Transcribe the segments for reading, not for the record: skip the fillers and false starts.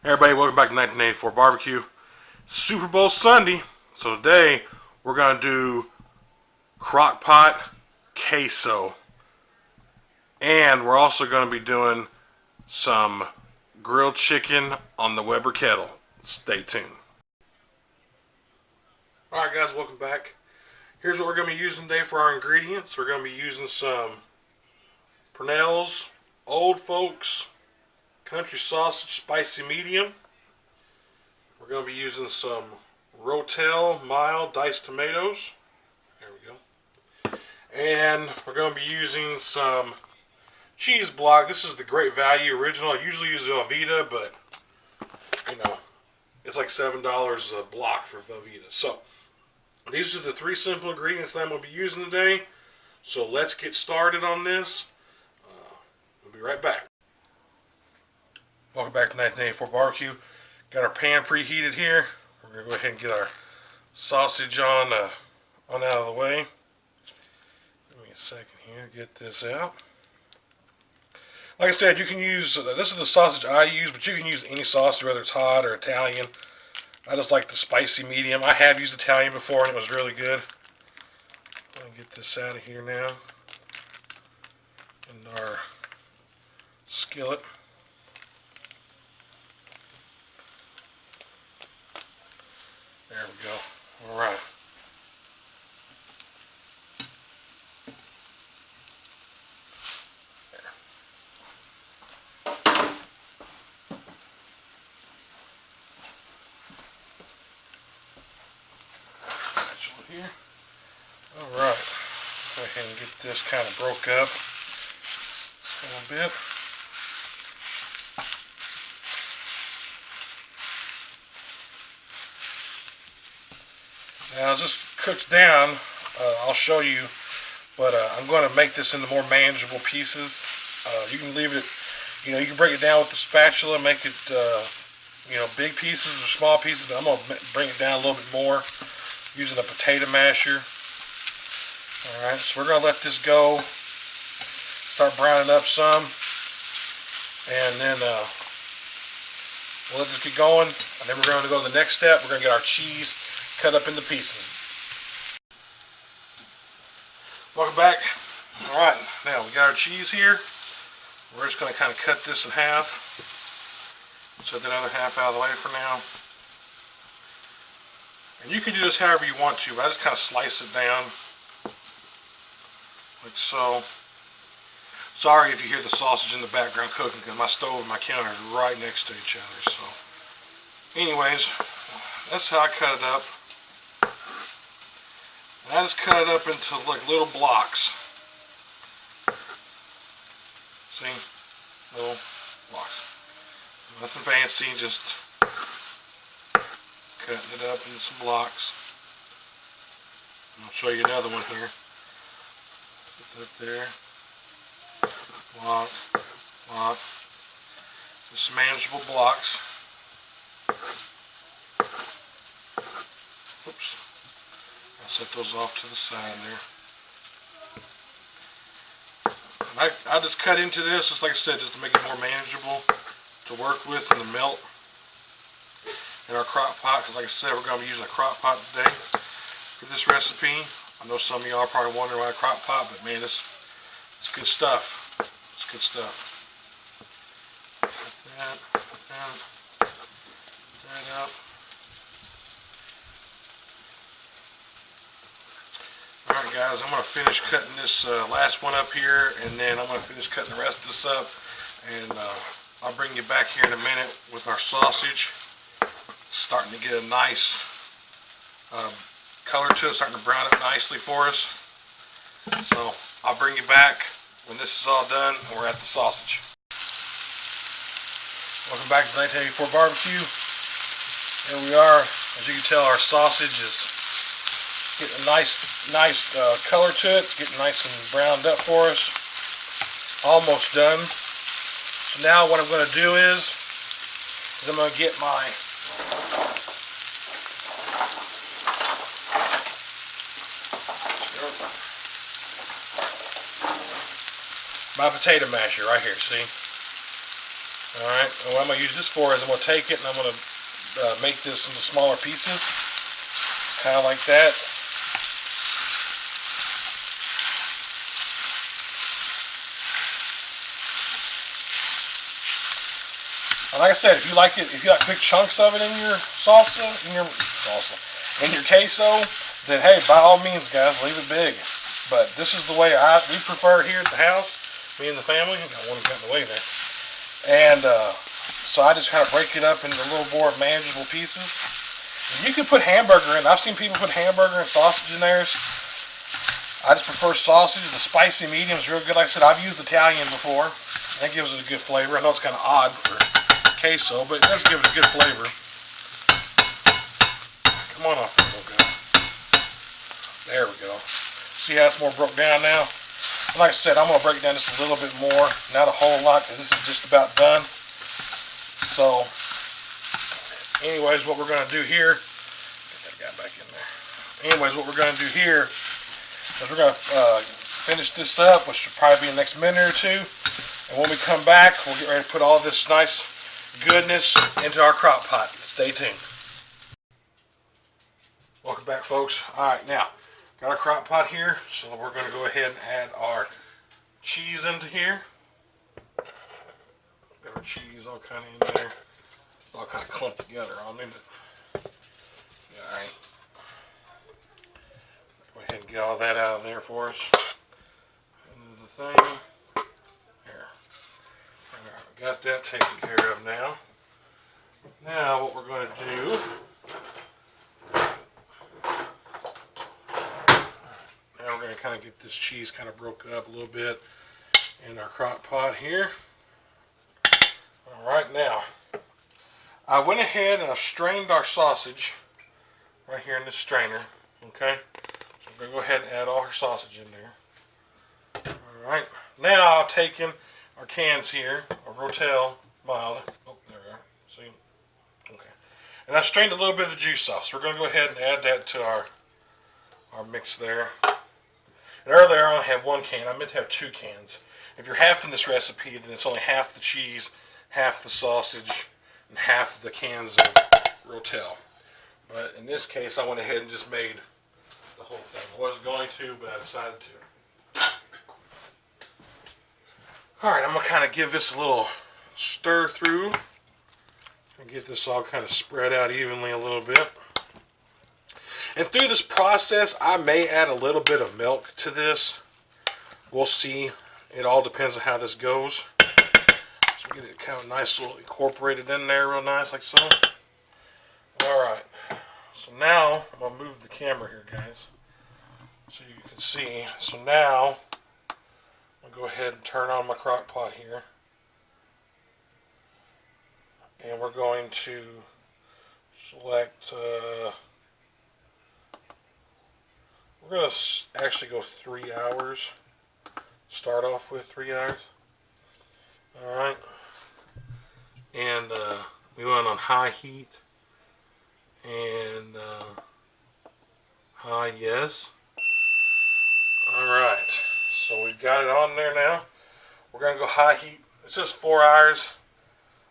Hey everybody, welcome back to 1984 Barbecue. Super Bowl Sunday. So today we're going to do crockpot queso. And we're also going to be doing some grilled chicken on the Weber kettle. Stay tuned. Alright guys, welcome back. Here's what we're going to be using today for our ingredients. We're going to be using some Purnell's Old Folks Country Sausage Spicy Medium. We're going to be using some Rotel mild diced tomatoes. There we go. And we're going to be using some cheese block. This is the Great Value Original. I usually use Velveeta, but you know, it's like $7 a block for Velveeta. So these are the three simple ingredients that I'm going to be using today. So let's get started on this. We'll be right back. Welcome back to 1984 Barbecue. Got our pan preheated here. We're going to go ahead and get our sausage on out of the way. Give me a second here to get this out. Like I said, you can use, this is the sausage I use, but you can use any sausage, whether it's hot or Italian. I just like the spicy medium. I have used Italian before and it was really good. I'm going to get this out of here now. In our skillet. There we go. All right. There. Spatula here. All right. Go ahead and get this kind of broke up a little bit. Now as this cooks down, I'll show you, but I'm going to make this into more manageable pieces. You can leave it, you can break it down with the spatula, make it, big pieces or small pieces, but I'm going to bring it down a little bit more using a potato masher. Alright, so we're going to let this go, start browning up some, and then we'll let this get going, and then we're going to go to the next step. We're going to get our cheese cut up into pieces. Welcome back. Alright, now we got our cheese here. We're just going to kind of cut this in half. Set the other half out of the way for now. And you can do this however you want to, but I just kind of slice it down. Like so. Sorry if you hear the sausage in the background cooking, because my stove and my counter is right next to each other. So, anyways, that's how I cut it up. And I just cut it up into like little blocks. See? Little blocks. Nothing fancy, just cutting it up into some blocks. I'll show you another one here. Put that there. Block. Block. Just manageable blocks. Oops. I'll set those off to the side there. I just cut into this, just like I said, just to make it more manageable to work with in the melt in our crock pot, because like I said, we're going to be using a crock pot today for this recipe. I know some of y'all are probably wondering why a crock pot, but man, it's good stuff. It's good stuff. Put that up. Alright guys, I'm going to finish cutting this last one up here, and then I'm going to finish cutting the rest of this up, and I'll bring you back here in a minute with our sausage. It's starting to get a nice color to it, starting to brown up nicely for us. So I'll bring you back when this is all done and we're at the sausage. Welcome back to 1984 Barbecue. Here we are. As you can tell, our sausage is getting a nice color to it. It's getting nice and browned up for us. Almost done. So now what I'm going to do is I'm going to get my potato masher right here, see? Alright, and what I'm going to use this for is I'm going to take it and I'm going to make this into smaller pieces. Kind of like that. And like I said, if you like big chunks of it in your salsa, in your queso, then hey, by all means, guys, leave it big. But this is the way we prefer it here at the house, me and the family. I got one got in the way there. And so I just kind of break it up into little more manageable pieces. And you can put hamburger in. I've seen people put hamburger and sausage in theirs. I just prefer sausage. The spicy medium is real good. Like I said, I've used Italian before. That gives it a good flavor. I know it's kind of odd for queso, but it does give it a good flavor. Come on off there, little guy. There we go. See how it's more broke down now? And like I said, I'm going to break down just a little bit more. Not a whole lot, because this is just about done. So, anyways, what we're going to do here, get that guy back in there. Anyways, what we're going to do here is we're going to finish this up, which should probably be in the next minute or two. And when we come back, we'll get ready to put all this nice goodness into our crock pot. Stay tuned. Welcome back, folks. Alright, now, got our crock pot here, so we're going to go ahead and add our cheese into here. Got our cheese all kind of in there. It's all kind of clumped together on it. Alright. Go ahead and get all that out of there for us. Into the thing. There. Got that taken care of now. Now what we're going to do, now we're going to kind of get this cheese kind of broke up a little bit in our crock pot here. Alright, now I went ahead and I've strained our sausage right here in this strainer. Okay, so I'm going to go ahead and add all our sausage in there. Alright, now I've taken our cans here, a Rotel mild. Oh, there we are. See? Okay. And I've strained a little bit of the juice off. So we're going to go ahead and add that to our mix there. And earlier I only had one can. I meant to have 2 cans. If you're halving this recipe, then it's only half the cheese, half the sausage, and half the cans of Rotel. But in this case, I went ahead and just made the whole thing. I wasn't going to, but I decided to. Alright, I'm going to kind of give this a little stir through and get this all kind of spread out evenly a little bit. And through this process, I may add a little bit of milk to this. We'll see. It all depends on how this goes. So get it kind of nice, little incorporated in there real nice like so. Alright, so now I'm going to move the camera here, guys, so you can see. So now I'll go ahead and turn on my crock pot here, and we're going to select we're going to actually go 3 hours. Start off with 3 hours. Alright, and we went on high heat and high yes. Alright, so we've got it on there now. We're going to go high heat. It says 4 hours.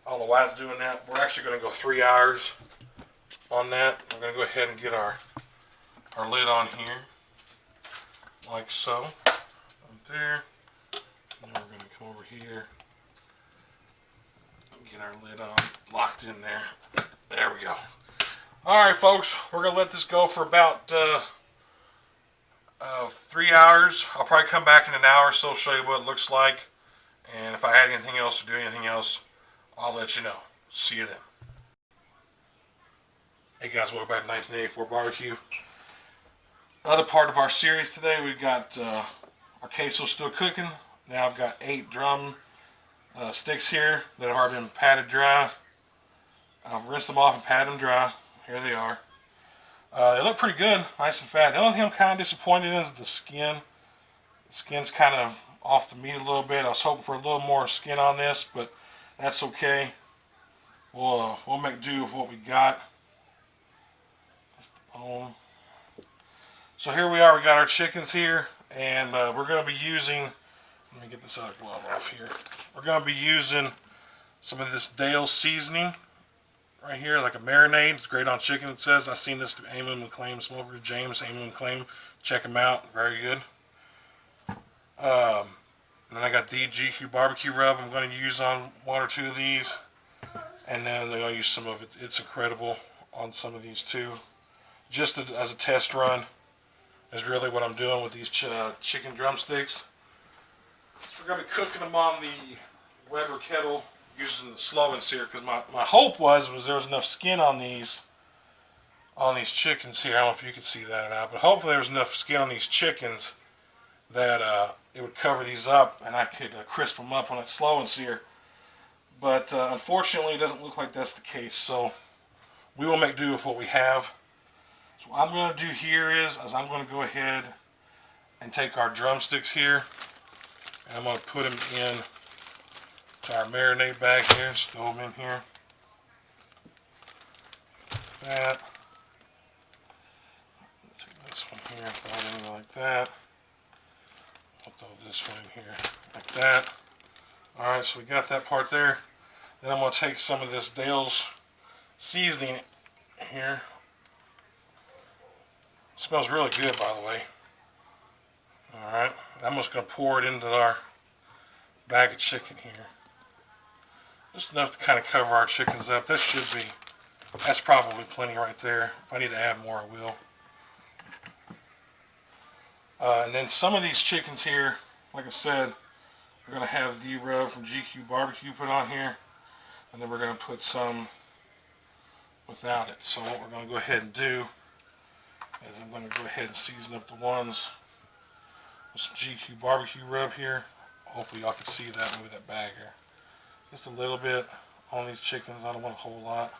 I don't know why it's doing that. We're actually going to go 3 hours on that. We're going to go ahead and get our lid on here, like so. Right there. And then we're going to come over here and get our lid on, locked in there. There we go. Alright, folks, we're going to let this go for about 3 hours. I'll probably come back in an hour or so, show you what it looks like. And if I add anything else or do anything else, I'll let you know. See you then. Hey guys, welcome back to 1984 Barbecue. Another part of our series today, we've got our queso still cooking. Now I've got 8 drum sticks here that have already been patted dry. I've rinsed them off and patted them dry. Here they are. They look pretty good, nice and fat. The only thing I'm kind of disappointed in is the skin. The skin's kind of off the meat a little bit. I was hoping for a little more skin on this, but that's okay. We'll make do with what we got. That's the bone. So here we are. We got our chickens here, and we're going to be using. Let me get this other glove off here. We're going to be using some of this Dale seasoning right here, like a marinade. It's great on chicken, it says. I've seen this through Aimlin McClaim Smokers. James, Aimlin McClaim. Check him out. Very good. And then I got the GQ barbecue rub I'm going to use on one or two of these. And then I'm going to use some of it. It's incredible on some of these too. Just as a test run is really what I'm doing with these chicken drumsticks. We're going to be cooking them on the Weber kettle using the slow and sear, because my hope was there was enough skin on these chickens here. I don't know if you can see that or not, but hopefully there was enough skin on these chickens that it would cover these up and I could crisp them up on that slow and sear. But unfortunately it doesn't look like that's the case, so we will make do with what we have. So what I'm going to do here is I'm going to go ahead and take our drumsticks here and I'm going to put them in to our marinade bag here, stow them in here. That. Take this one here, throw it in like that. I'll throw this one in here like that. Alright, so we got that part there. Then I'm going to take some of this Dale's seasoning here. It smells really good, by the way. Alright, I'm just going to pour it into our bag of chicken here. Just enough to kind of cover our chickens up. That's probably plenty right there. If I need to add more, I will. And then some of these chickens here, like I said, we're going to have the rub from GQ Barbecue put on here. And then we're going to put some without it. So what we're going to go ahead and do is I'm going to go ahead and season up the ones with some GQ Barbecue rub here. Hopefully y'all can see that with that bag here. Just a little bit on these chickens. I don't want a whole lot.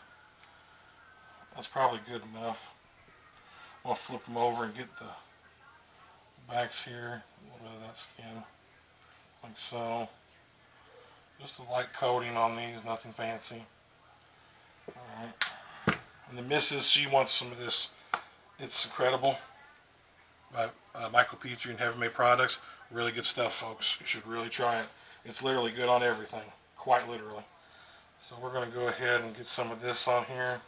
That's probably good enough. I'm going to flip them over and get the backs here. A little bit of that skin. Like so. Just a light coating on these. Nothing fancy. Alright. And the missus, she wants some of this It's Incredible by Michael Petrie and Heaven Made Products. Really good stuff, folks. You should really try it. It's literally good on everything. Quite literally. So we're going to go ahead and get some of this on here.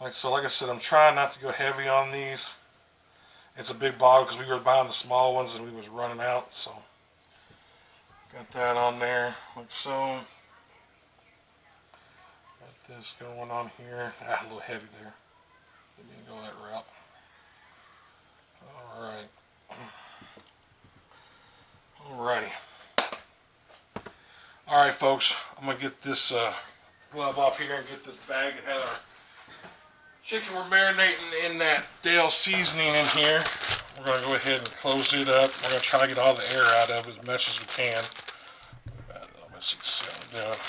Like I said, I'm trying not to go heavy on these. It's a big bottle because we were buying the small ones and we was running out. So got that on there like so. Got this going on here. A little heavy there. Didn't go that route. Alrighty. Alright folks, I'm going to get this glove off here and get this bag. It had our chicken we're marinating in that Dale seasoning in here. We're going to go ahead and close it up. We're going to try to get all the air out of it as much as we can. Let me see what I'm doing.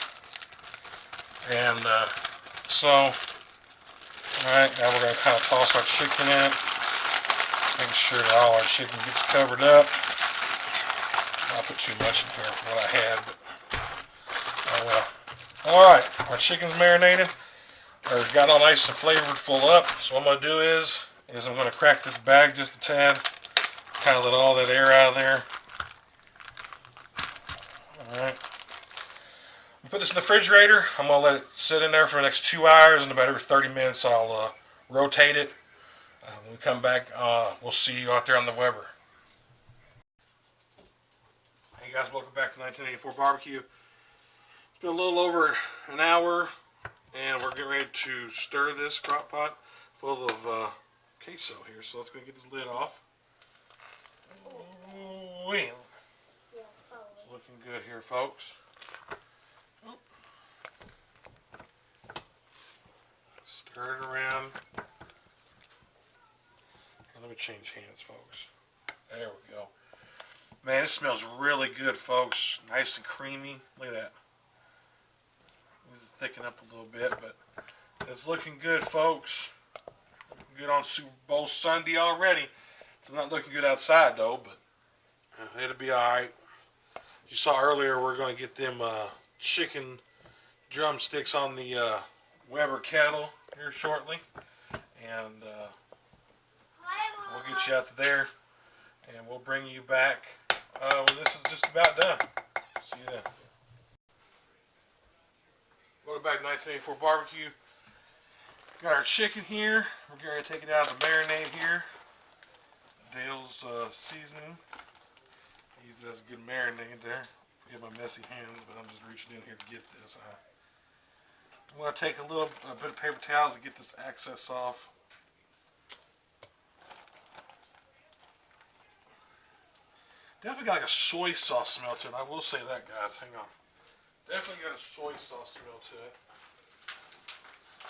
And so, alright, now we're going to kind of toss our chicken in. Making sure that all our chicken gets covered up. I'll put too much in here for what I had, but oh well. Alright, our chicken's marinated, or got all nice and flavored full up. So what I'm going to do is I'm going to crack this bag just a tad, kind of let all that air out of there. Alright. Put this in the refrigerator. I'm going to let it sit in there for the next 2 hours, and about every 30 minutes I'll rotate it. When we come back, we'll see you out there on the Weber. Hey guys, welcome back to 1984 Barbecue. It's been a little over an hour, and we're getting ready to stir this crock pot full of queso here. So let's go get this lid off. Oh, it's looking good here, folks. Stir it around. Let me change hands, folks. There we go. Man, it smells really good, folks. Nice and creamy. Look at that. Needs to thicken up a little bit, but it's looking good, folks. Looking good on Super Bowl Sunday already. It's not looking good outside, though, but it'll be alright. You saw earlier, we're going to get them chicken drumsticks on the Weber kettle here shortly. And we'll get you out to there, and we'll bring you back when this is just about done. See you then. Welcome back to 1984 Barbecue. Got our chicken here. We're going to take it out of the marinade here. Dale's seasoning. He does a good marinade there. Forget my messy hands, but I'm just reaching in here to get this. I'm going to take a bit of paper towels to get this excess off. Definitely got like a soy sauce smell to it. I will say that, guys. Hang on. Definitely got a soy sauce smell to it.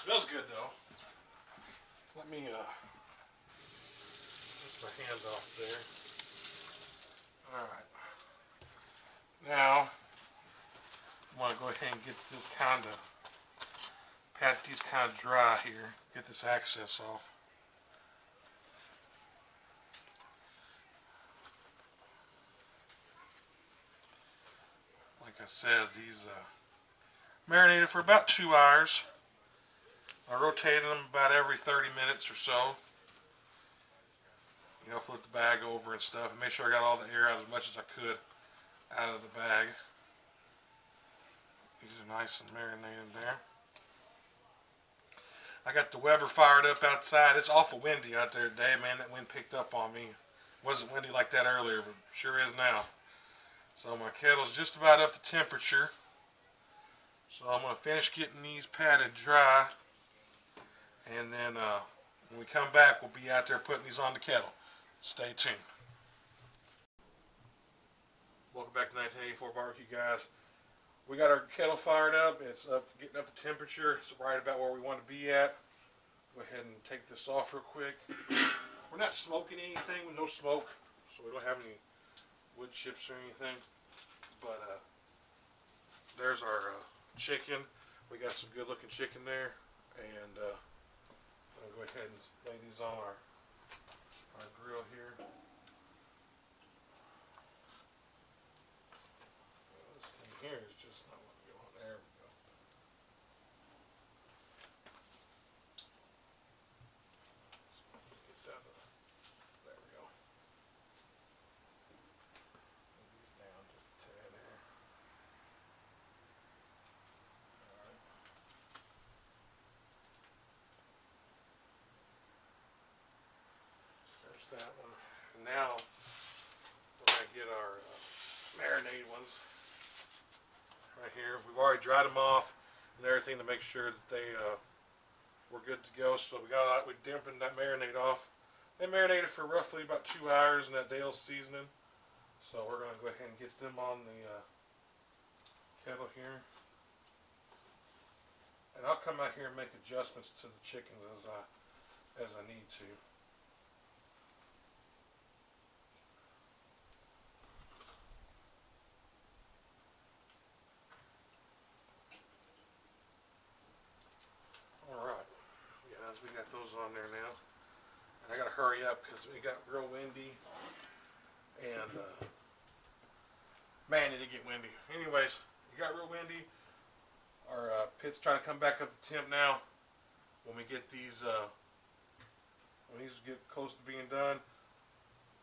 Smells good though. Let me get my hand off there. Alright. Now I'm gonna go ahead and get this pat these kind of dry here. Get this excess off. Like I said, these marinated for about 2 hours. I rotated them about every 30 minutes or so. You know, flip the bag over and stuff, and make sure I got all the air out as much as I could out of the bag. These are nice and marinated there. I got the Weber fired up outside. It's awful windy out there today, man. That wind picked up on me. It wasn't windy like that earlier, but sure is now. So my kettle's just about up to temperature. So I'm going to finish getting these patted dry. And then when we come back, we'll be out there putting these on the kettle. Stay tuned. Welcome back to 1984 Barbecue, guys. We got our kettle fired up. It's getting up to temperature. It's right about where we want to be at. Go ahead and take this off real quick. We're not smoking anything with no smoke, so we don't have any wood chips or anything. But there's our chicken. We got some good looking chicken there. And I'm going to go ahead and lay these on our grill here. This thing here is just not wanting to go on. There we go. Get that. There we go. Move these down just a tad there. Alright. There's that one. And now we're going to get our marinade ones right here. We've already dried them off and everything to make sure that they were good to go. So we dampened that marinade off. They marinated for roughly about 2 hours in that Dale's seasoning. So we're going to go ahead and get them on the kettle here. And I'll come out here and make adjustments to the chickens as I need to. Alright, guys, we got those on there now. And I gotta hurry up because it got real windy. And, man, did it get windy. Anyways, it got real windy. Our pit's trying to come back up to temp now. When we get these, when these get close to being done,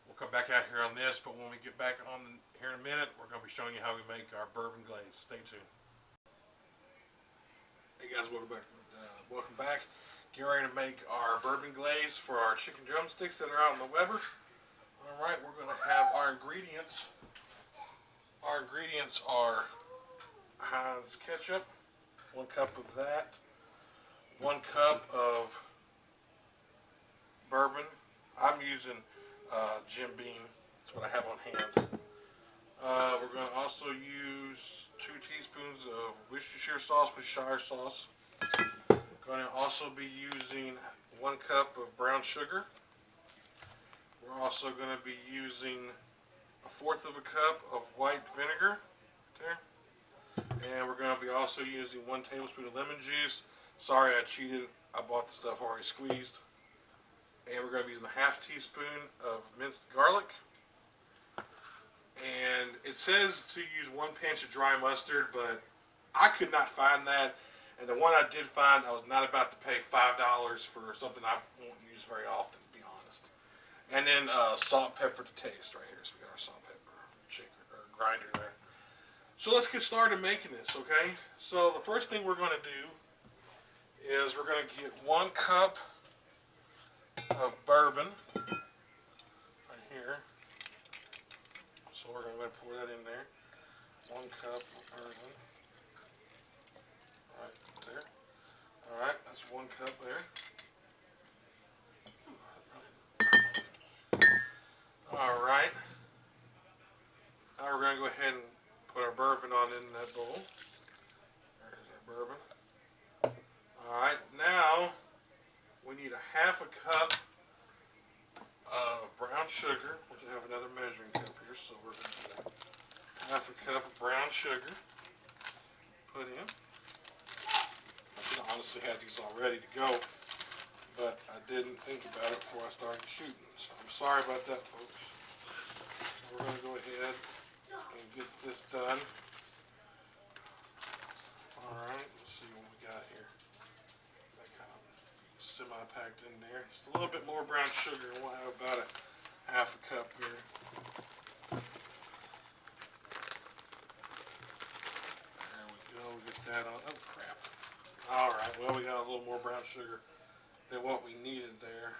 we'll come back out here on this. But when we get back on here in a minute, we're going to be showing you how we make our bourbon glaze. Stay tuned. Hey guys, welcome back. Getting ready to make our bourbon glaze for our chicken drumsticks that are out in the Weber. Alright, we're going to have our ingredients. Our ingredients are Heinz ketchup, 1 cup of that, 1 cup of bourbon. I'm using Jim Beam. That's what I have on hand. We're going to also use 2 teaspoons of Worcestershire sauce with Shire sauce. Going to also be using 1 cup of brown sugar. We're also going to be using 1/4 of a cup of white vinegar. There. And we're going to be also using 1 tablespoon of lemon juice. Sorry, I cheated. I bought the stuff already squeezed. And we're going to be using 1/2 teaspoon of minced garlic. And it says to use 1 pinch of dry mustard, but I could not find that. And the one I did find, I was not about to pay $5 for something I won't use very often, to be honest. And then salt and pepper to taste right here. So we got our salt and pepper shaker or grinder there. So let's get started making this, okay? So the first thing we're going to do is we're going to get 1 cup of bourbon right here. So we're going to pour that in there. 1 cup of bourbon right there. All right, that's 1 cup there. All right. Now we're going to go ahead and put our bourbon on in that bowl. There's our bourbon. Alright, now we need 1/2 cup of brown sugar. We'll have another measuring cup here, so we're going to do 1/2 cup of brown sugar. Put in. I should have honestly had these all ready to go, but I didn't think about it before I started shooting. So I'm sorry about that, folks. So we're going to go ahead and get this done. Alright, let's see what we got here. That kind of semi-packed in there. Just a little bit more brown sugar. We'll have about 1/2 cup here. There we go. We'll get that on. Oh, crap. Alright, well, we got a little more brown sugar than what we needed there.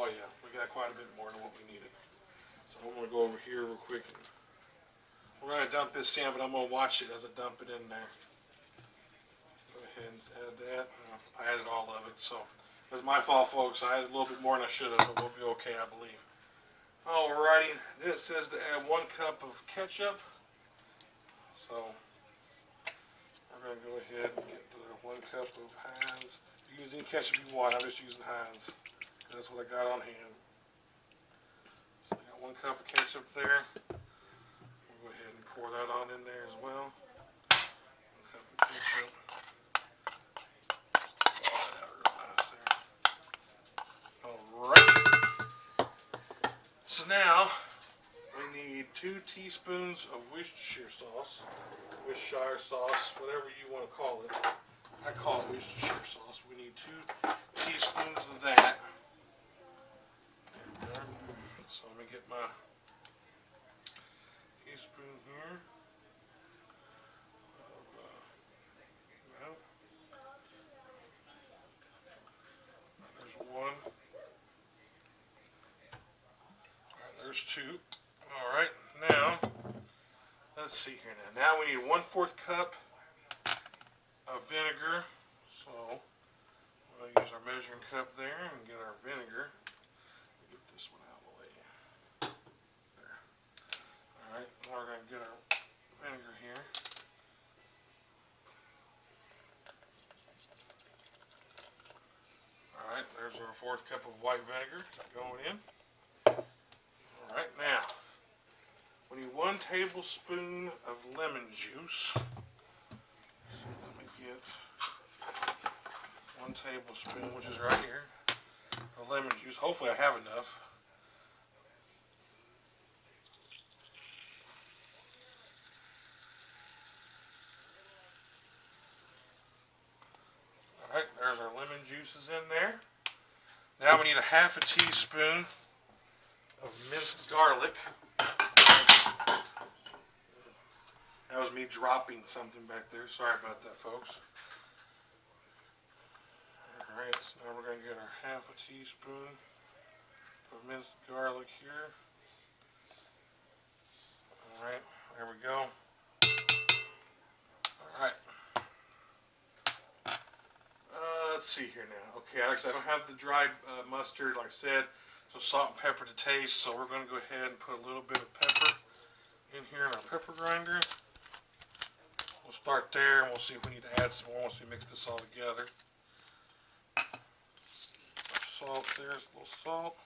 Oh yeah, we got quite a bit more than what we needed. So I'm going to go over here real quick. And we're going to dump this in, but I'm going to watch it as I dump it in there. Go ahead and add that. I added all of it, so it's my fault, folks. I added a little bit more than I should have, but we'll be okay, I believe. Alrighty, then it says to add 1 cup of ketchup. So we're going to go ahead and get the 1 cup of Heinz. You use any ketchup you want. I'm just using Heinz. That's what I got on hand. So I got 1 cup of ketchup there. We'll go ahead and pour that on in there as well. 1 cup of ketchup. Alright. So now we need 2 teaspoons of Worcestershire sauce. Worcestershire sauce, whatever you want to call it. I call it Worcestershire sauce. We need 2 teaspoons of that. So let me get my teaspoon here. There's 1. Alright, there's 2. Alright, now, let's see here now. Now we need 1/4 cup of vinegar. So, we'll use our measuring cup there and get our vinegar. Get this one out of the way. There. Alright, now we're going to get our vinegar here. Alright, there's our 1/4 cup of white vinegar going in. Alright, now, we need 1 tablespoon of lemon juice. So let me get 1 tablespoon, which is right here, of lemon juice. Hopefully I have enough. Alright, there's our lemon juices in there. Now we need 1/2 teaspoon of minced garlic. That was me dropping something back there. Sorry about that, folks. Alright, so now we're going to get our 1/2 teaspoon of minced garlic here. Alright, there we go. Alright. Let's see here now. Okay, Alex, I don't have the dried mustard, like I said, so salt and pepper to taste. So we're going to go ahead and put a little bit of pepper in here in our pepper grinder. We'll start there and we'll see if we need to add some more once we mix this all together. Salt there, a little salt.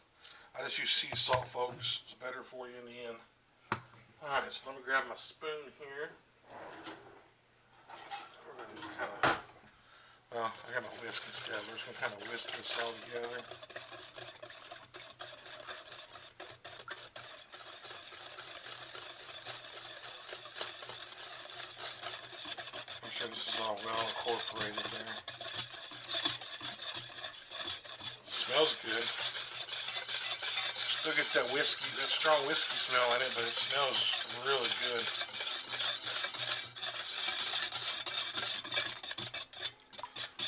I just use sea salt, folks. It's better for you in the end. Alright, so let me grab my spoon here. We're going to just kind of, well, I got my whisk instead. We're just going to kind of whisk this all together. Make sure this is all well incorporated there. Smells good. Still get that whiskey, that strong whiskey smell in it, but it smells really good.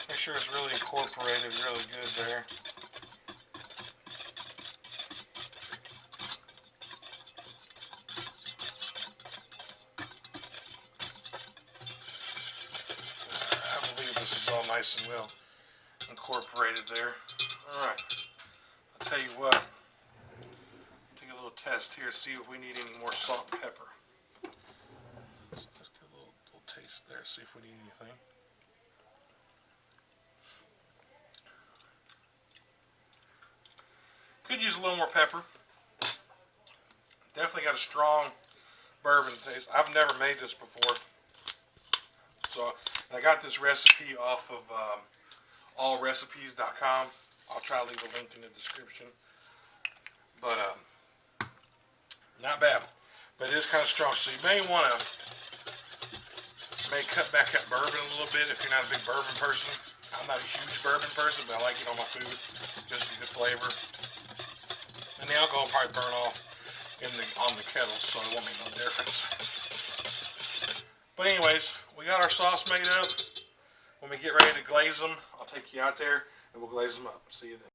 Make sure it's really incorporated really good there. I believe this is all nice and well incorporated there. Alright, I'll tell you what. Take a little test here, see if we need any more salt and pepper. So let's get a little taste there, see if we need anything. Could use a little more pepper. Definitely got a strong bourbon taste. I've never made this before. So I got this recipe off of allrecipes.com. I'll try to leave a link in the description. But not bad. But it is kind of strong. So you may want to cut back that bourbon a little bit if you're not a big bourbon person. I'm not a huge bourbon person, but I like it on my food. Gives it good flavor. And the alcohol will probably burn off on the kettle, so it won't make no difference. But anyways, we got our sauce made up. When we get ready to glaze them, I'll take you out there and we'll glaze them up. See you then.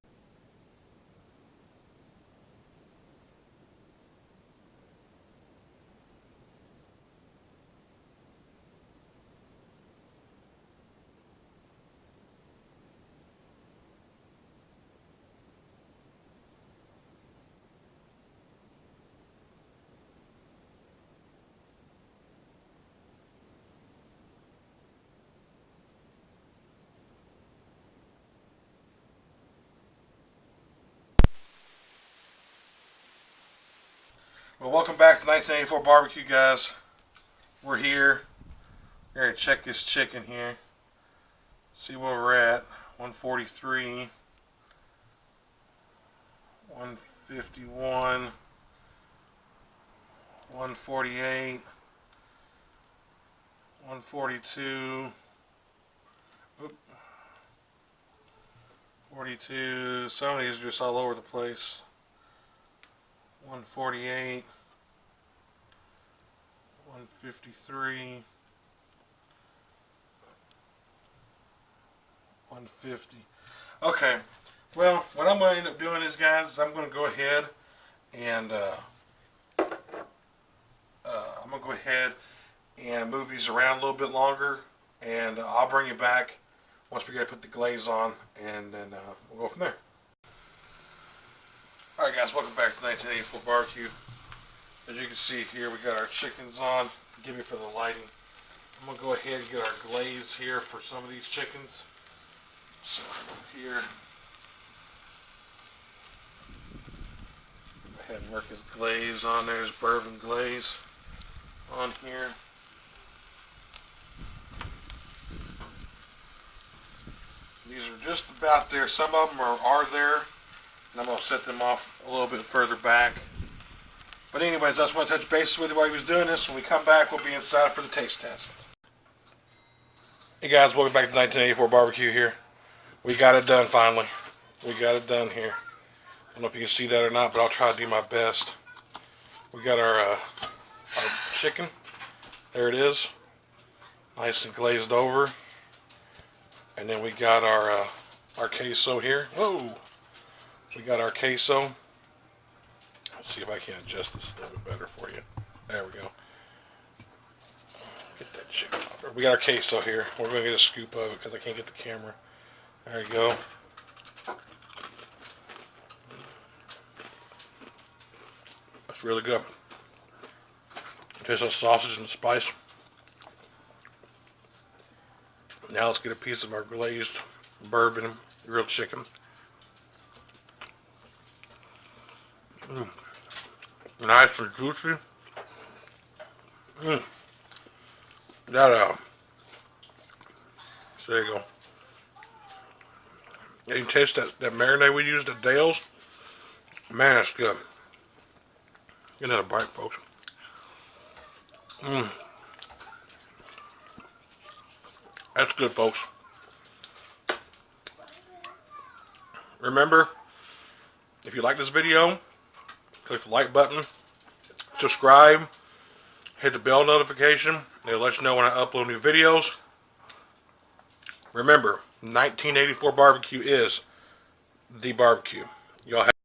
Well, welcome back to 1984 Barbecue, guys. We're here. We're going to check this chicken here. See where we're at. 143. 151. 148. 142. Oop. 42. Some of these are just all over the place. 148, 153, 150. Okay, well, what I'm going to end up doing is, guys, is I'm going to go ahead and move these around a little bit longer, and I'll bring you back once we got to put the glaze on, and then we'll go from there. Alright, guys, welcome back to 1984 Barbecue. As you can see here, we got our chickens on. Forgive me for the lighting. I'm going to go ahead and get our glaze here for some of these chickens. So, here. Go ahead and work his glaze on there, his bourbon glaze on here. These are just about there. Some of them are there. And I'm going to set them off a little bit further back. But anyways, I just want to touch base with you while he was doing this. When we come back, we'll be inside for the taste test. Hey guys, welcome back to 1984 Barbecue here. We got it done finally. We got it done here. I don't know if you can see that or not, but I'll try to do my best. We got our chicken. There it is. Nice and glazed over. And then we got our queso here. Whoa! We got our queso. Let's see if I can adjust this a little bit better for you. There we go. Get that chicken off there. We got our queso here. We're going to get a scoop of it because I can't get the camera. There you go. That's really good. Tastes like sausage and spice. Now let's get a piece of our glazed bourbon grilled chicken. Nice and juicy. That there you go. You can taste that marinade we used at Dale's. Man, it's good. Get another bite, folks. That's good, folks. Remember, if you like this video, click the like button, subscribe, hit the bell notification. It'll let you know when I upload new videos. Remember, 1984 barbecue is the barbecue. Y'all have